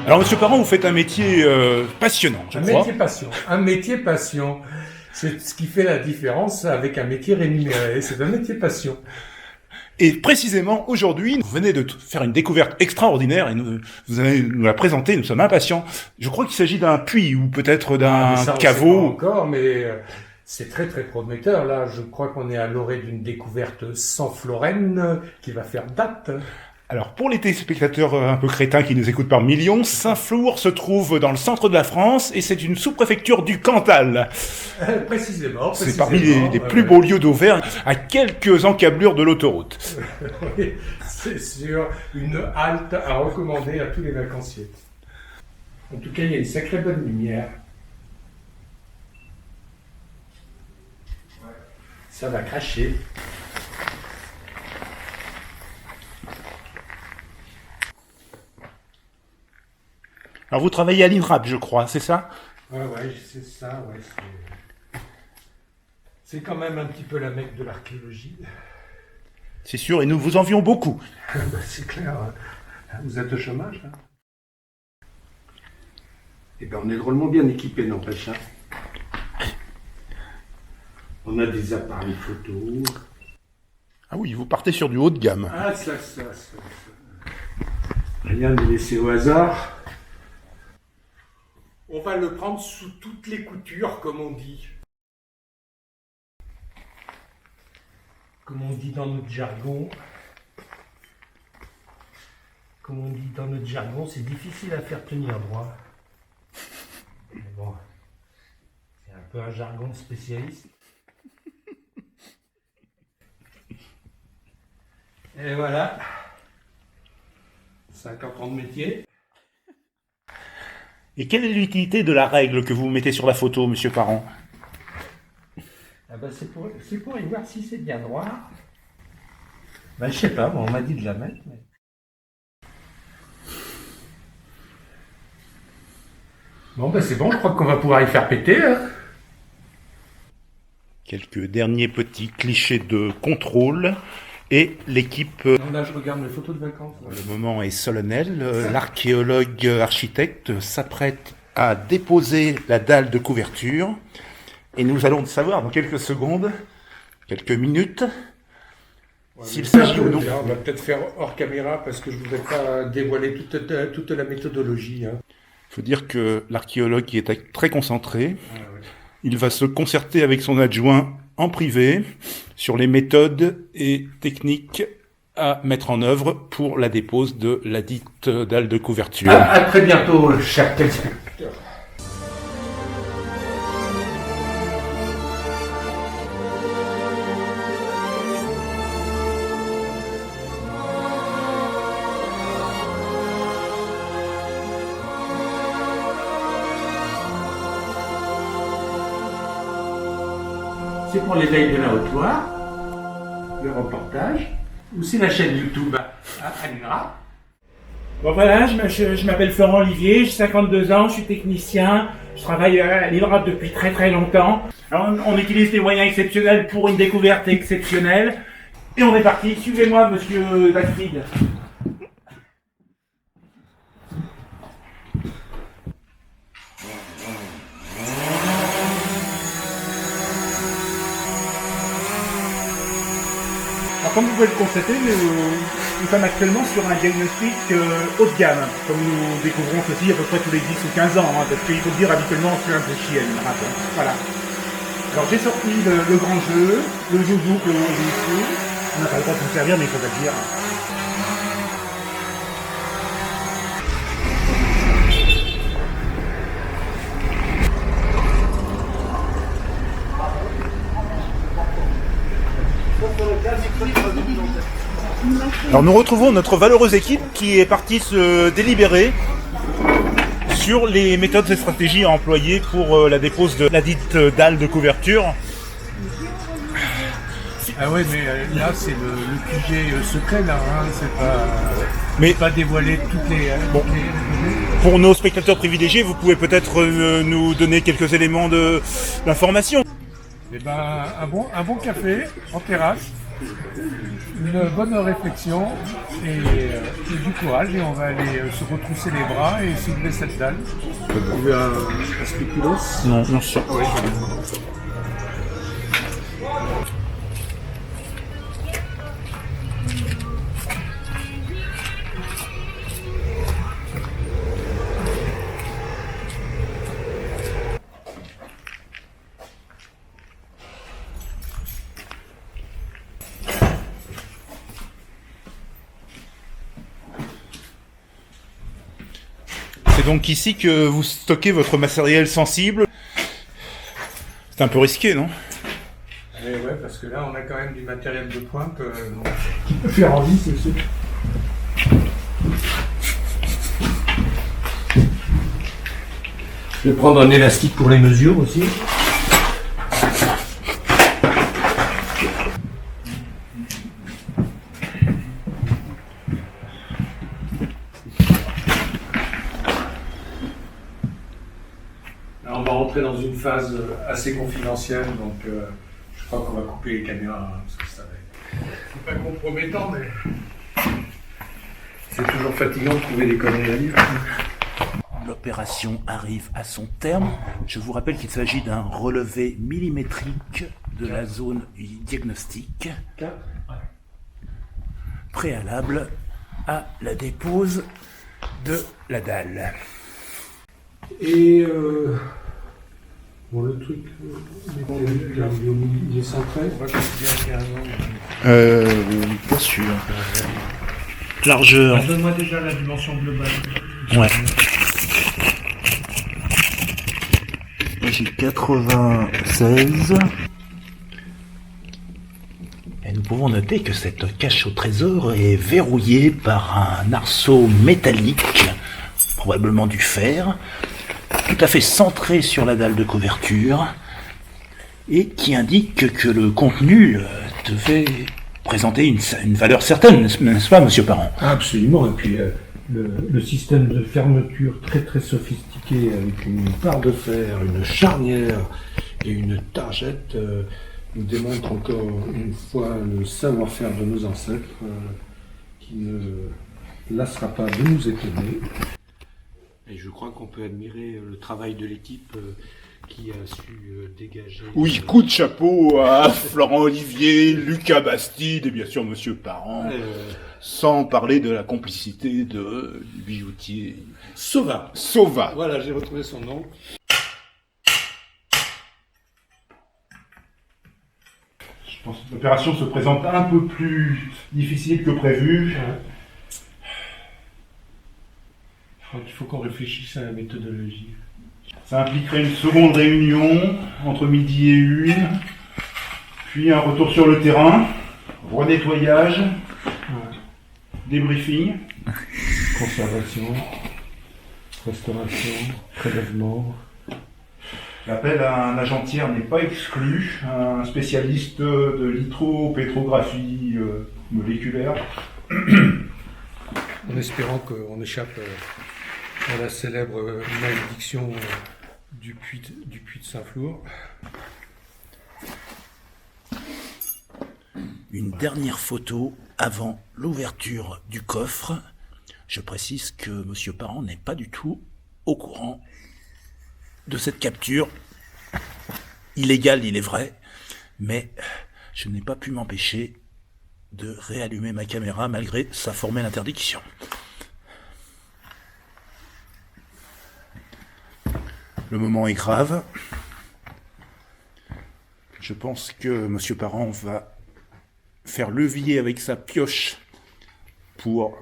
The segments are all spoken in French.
Alors, monsieur Parent, vous faites un métier passionnant, je crois. Un métier passion. C'est ce qui fait la différence avec un métier rémunéré. C'est un métier passion. Et précisément, aujourd'hui, vous venez de faire une découverte extraordinaire et vous allez nous la présenter, nous sommes impatients. Je crois qu'il s'agit d'un puits ou peut-être d'un caveau. Encore, mais c'est très très prometteur. Là, je crois qu'on est à l'orée d'une découverte sans Florène qui va faire date. Alors, pour les téléspectateurs un peu crétins qui nous écoutent par millions, Saint-Flour se trouve dans le centre de la France et c'est une sous-préfecture du Cantal. Précisément. C'est parmi les plus beaux lieux d'Auvergne, à quelques encablures de l'autoroute. Oui, c'est sûr, une halte à recommander à tous les vacanciers. En tout cas, il y a une sacrée bonne lumière. Ça va cracher. Alors, vous travaillez à l'INRAP, je crois, c'est ça? Ouais, c'est ça, ouais. C'est quand même un petit peu la mecque de l'archéologie. C'est sûr, et nous vous envions beaucoup. C'est clair. Vous êtes au chômage, hein? Eh bien, on est drôlement bien équipés, n'empêche. On a des appareils photo. Ah oui, vous partez sur du haut de gamme. Ah, ça. Rien n'est laissé au hasard. On va le prendre sous toutes les coutures, comme on dit. Comme on dit dans notre jargon. C'est difficile à faire tenir droit. Mais bon, c'est un peu un jargon spécialiste. Et voilà. 50 ans de métier. Et quelle est l'utilité de la règle que vous mettez sur la photo, monsieur Parent? Ah ben c'est pour y voir si c'est bien droit. Ben je sais pas, on m'a dit de la mettre. Mais... Bon ben c'est bon, je crois qu'on va pouvoir y faire péter. Hein. Quelques derniers petits clichés de contrôle. Et l'équipe... Là, je regarde mes photos de vacances. Le moment est solennel. L'archéologue architecte s'apprête à déposer la dalle de couverture. Et nous allons savoir dans quelques secondes, quelques minutes, s'il s'agit ou non. On va peut-être faire hors caméra parce que je ne voudrais pas dévoiler toute la méthodologie. Hein. Il faut dire que l'archéologue est très concentré. Ah, ouais. Il va se concerter avec son adjoint en privé sur les méthodes et techniques à mettre en œuvre pour la dépose de la dite dalle de couverture. À très bientôt, chers téléspectateurs. C'est pour l'éveil de la Haute-Loire, le reportage, ou c'est la chaîne YouTube à l'INRAP. Bon voilà, je m'appelle Florent Olivier, j'ai 52 ans, je suis technicien, je travaille à l'INRAP depuis très très longtemps. Alors on utilise des moyens exceptionnels pour une découverte exceptionnelle. Et on est parti, suivez-moi monsieur Backfield. Alors, comme vous pouvez le constater, nous sommes actuellement sur un diagnostic haut de gamme, comme nous découvrons ceci à peu près tous les 10 ou 15 ans, hein, parce qu'il faut le dire, habituellement on fait un peu chier, voilà. Alors j'ai sorti le grand jeu, le joujou que l'on joue ici, on n'a pas le droit de s'en servir, mais il faut le dire. Alors nous retrouvons notre valeureuse équipe qui est partie se délibérer sur les méthodes et stratégies à employer pour la dépose de la dite dalle de couverture. Ah ouais, mais là c'est le QG secret là, hein, c'est pas dévoiler toutes les... Bon. Pour nos spectateurs privilégiés, vous pouvez peut-être nous donner quelques éléments d'information. Eh ben, un bon café en terrasse, Une bonne réflexion et du courage, et on va aller se retrousser les bras et soulever cette dalle. Vous pouvez un spéculoos? Non, non, sûr. Oui, C'est donc ici que vous stockez votre matériel sensible. C'est un peu risqué, non? et ouais, parce que là on a quand même du matériel de pointe. Qui peut faire envie, c'est sûr. Je vais prendre un élastique pour les mesures aussi. Là, on va rentrer dans une phase assez confidentielle, donc je crois qu'on va couper les caméras, hein, parce que ça va être... C'est pas compromettant, mais c'est toujours fatigant de trouver des conneries à dire. L'opération arrive à son terme. Je vous rappelle qu'il s'agit d'un relevé millimétrique de la zone diagnostique préalable à la dépose de la dalle. Et bon, le truc, il est centré. On va considérer qu'il y a un angle. Pas sûr. Largeur. Donne-moi déjà la dimension globale. Ouais. J'ai 96. Et nous pouvons noter que cette cache au trésor est verrouillée par un arceau métallique, probablement du fer, tout à fait centré sur la dalle de couverture, et qui indique que le contenu devait présenter une valeur certaine, n'est-ce pas, monsieur Parent? Absolument, et puis le système de fermeture très très sophistiqué avec une barre de fer, une charnière et une targette nous démontre encore une fois le savoir-faire de nos ancêtres qui ne lassera pas de nous étonner. Et je crois qu'on peut admirer le travail de l'équipe qui a su dégager... Oui, coup de chapeau à Florent Olivier, Lucas Bastide et bien sûr monsieur Parent, sans parler de la complicité du bijoutier Sauva. Sauva. Voilà, j'ai retrouvé son nom. Je pense que l'opération se présente un peu plus difficile que prévu. Je crois qu'il faut qu'on réfléchisse à la méthodologie. Ça impliquerait une seconde réunion entre midi et une, puis un retour sur le terrain, renettoyage, débriefing. Conservation, restauration, prélèvement. L'appel à un agent tiers n'est pas exclu, un spécialiste de litho-pétrographie moléculaire. En espérant qu'on échappe à la célèbre malédiction du puits de Saint-Flour. Une dernière photo avant l'ouverture du coffre. Je précise que monsieur Parent n'est pas du tout au courant de cette capture. Illégale, il est vrai, mais je n'ai pas pu m'empêcher de réallumer ma caméra malgré sa formelle interdiction. Le moment est grave. Je pense que monsieur Parent va faire levier avec sa pioche pour...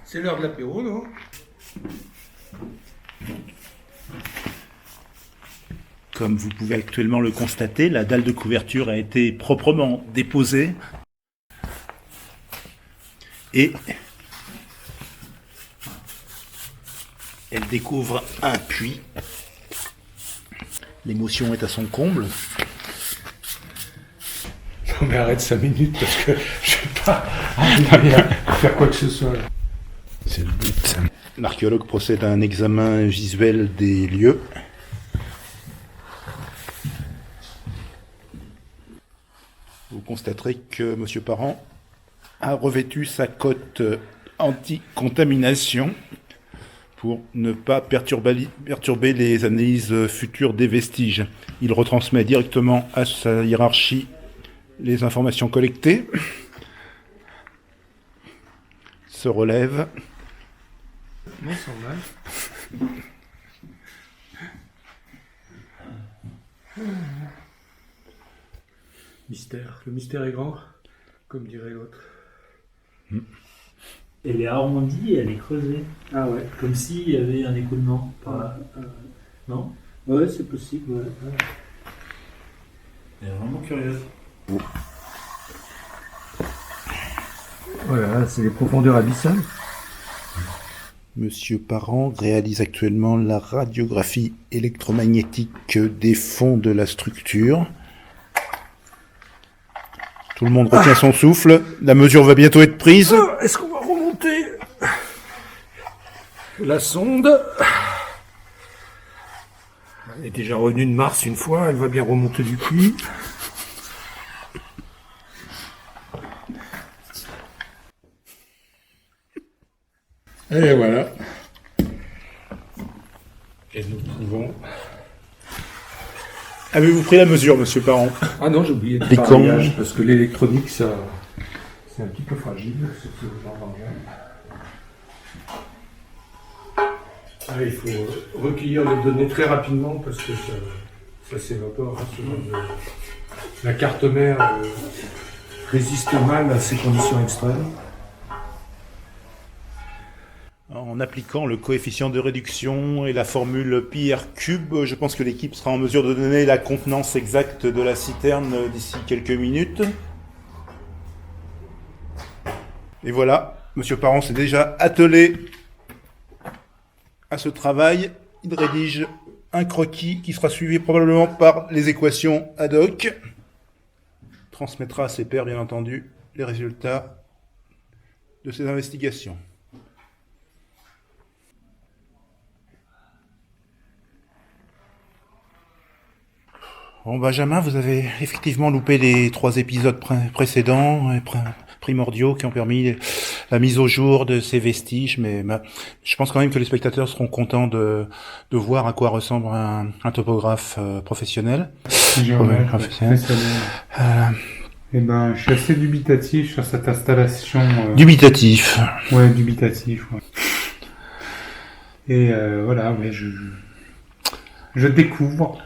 C'est l'heure de l'apéro, non? Comme vous pouvez actuellement le constater, la dalle de couverture a été proprement déposée et elle découvre un puits. L'émotion est à son comble. Non mais arrête 5 minutes parce que je sais pas arriver à faire quoi que ce soit. C'est le but. L'archéologue procède à un examen visuel des lieux. vous constaterez que M. Parent a revêtu sa cote anti-contamination pour ne pas perturber les analyses futures des vestiges. Il retransmet directement à sa hiérarchie les informations collectées, se relève. Non, sans mal. Mystère. Le mystère est grand, comme dirait l'autre. Elle est arrondie et elle est creusée. Ah ouais. Comme s'il y avait un écoulement par là. Non? Ouais, c'est possible. Ouais. Elle est vraiment curieuse. Voilà, c'est les profondeurs abyssales. Monsieur Parent réalise actuellement la radiographie électromagnétique des fonds de la structure. Tout le monde retient son souffle. La mesure va bientôt être prise. Est-ce qu'on va remonter la sonde? Elle est déjà revenue de Mars une fois, elle va bien remonter du puits. Et voilà. Et nous trouvons... Avez-vous pris la mesure, Monsieur Parent? Ah non, j'ai oublié de Les faire cons. un gage, parce que l'électronique, ça, c'est un petit peu fragile, ce que vous entendez. Ah, il faut recueillir les données très rapidement parce que ça s'évapore. La carte mère résiste mal à ces conditions extrêmes. En appliquant le coefficient de réduction et la formule πr3, je pense que l'équipe sera en mesure de donner la contenance exacte de la citerne d'ici quelques minutes. Et voilà, Monsieur Parent s'est déjà attelé à ce travail. Il rédige un croquis qui sera suivi probablement par les équations ad hoc. Transmettra à ses pairs, bien entendu, les résultats de ses investigations. Bon, Benjamin, vous avez effectivement loupé les 3 épisodes précédents, primordiaux, qui ont permis la mise au jour de ces vestiges, mais je pense quand même que les spectateurs seront contents de voir à quoi ressemble un topographe professionnel. Géomètre, Professionnel. professionnel. Eh ben, je suis assez dubitatif sur cette installation. Dubitatif. Ouais, dubitatif. Ouais. Et voilà, ouais, je découvre.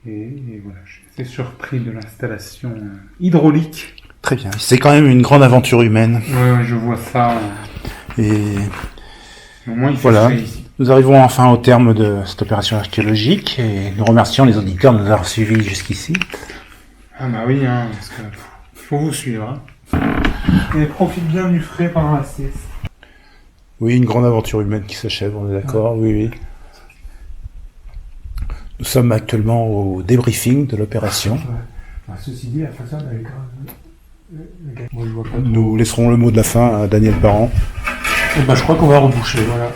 Et voilà, je suis assez surpris de l'installation hydraulique. Très bien. C'est quand même une grande aventure humaine. Ouais, je vois ça. Et Au moins, il fait voilà. frais ici. Nous arrivons enfin au terme de cette opération archéologique et nous remercions les auditeurs de nous avoir suivis jusqu'ici. Ah bah oui, hein, parce que faut vous suivre. Hein. Et profite bien du frais pendant la sieste. Oui, une grande aventure humaine qui s'achève, on est d'accord, oui, oui. Nous sommes actuellement au débriefing de l'opération. Ouais. Bah, ceci dit, la façade avec le gars. Moi, je vois pas. Nous laisserons le mot de la fin à Daniel Parent. Et bah, je crois qu'on va reboucher, voilà.